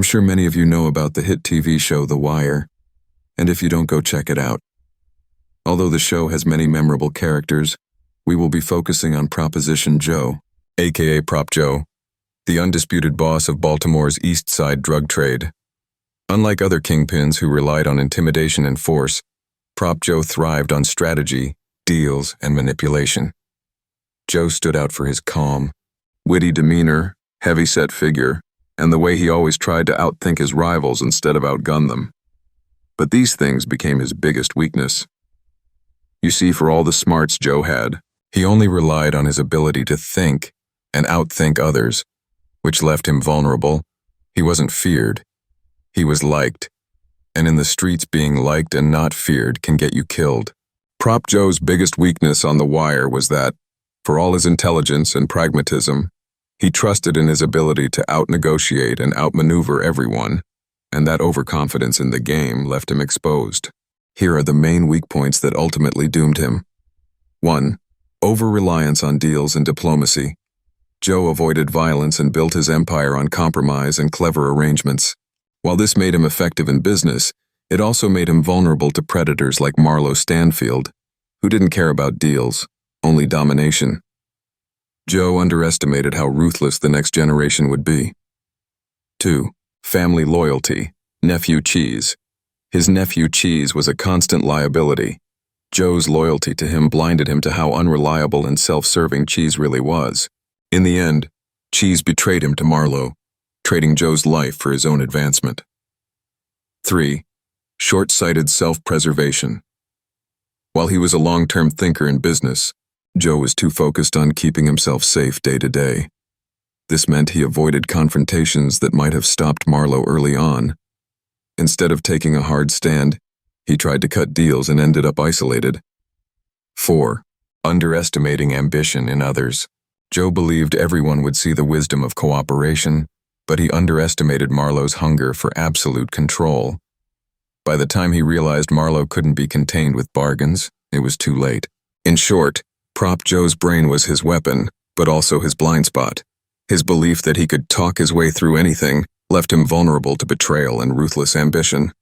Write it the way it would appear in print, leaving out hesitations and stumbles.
I'm sure many of you know about the hit TV show The Wire, and if you don't, go check it out. Although the show has many memorable characters, we will be focusing on Proposition Joe, aka Prop Joe, the undisputed boss of Baltimore's East Side drug trade. Unlike other kingpins who relied on intimidation and force, Prop Joe thrived on strategy, deals, and manipulation. Joe stood out for his calm, witty demeanor, heavy-set figure, and the way he always tried to outthink his rivals instead of outgun them. But these things became his biggest weakness. You see, for all the smarts Joe had, he only relied on his ability to think and outthink others, which left him vulnerable. He wasn't feared. He was liked. And in the streets, being liked and not feared can get you killed. Prop Joe's biggest weakness on The Wire was that, for all his intelligence and pragmatism, he trusted in his ability to outnegotiate and outmaneuver everyone, and that overconfidence in the game left him exposed. Here are the main weak points that ultimately doomed him. 1. Over-reliance on deals and diplomacy. Joe avoided violence and built his empire on compromise and clever arrangements. While this made him effective in business, it also made him vulnerable to predators like Marlo Stanfield, who didn't care about deals, only domination. Joe underestimated how ruthless the next generation would be. 2. Family loyalty. Nephew Cheese. His nephew Cheese was a constant liability. Joe's loyalty to him blinded him to how unreliable and self-serving Cheese really was. In the end, Cheese betrayed him to Marlo, trading Joe's life for his own advancement. 3. Short-sighted self-preservation. While he was a long-term thinker in business, Joe was too focused on keeping himself safe day to day. This meant he avoided confrontations that might have stopped Marlo early on. Instead of taking a hard stand, he tried to cut deals and ended up isolated. 4. Underestimating ambition in others. Joe believed everyone would see the wisdom of cooperation, but he underestimated Marlo's hunger for absolute control. By the time he realized Marlo couldn't be contained with bargains, it was too late. In short, Prop Joe's brain was his weapon, but also his blind spot. His belief that he could talk his way through anything left him vulnerable to betrayal and ruthless ambition.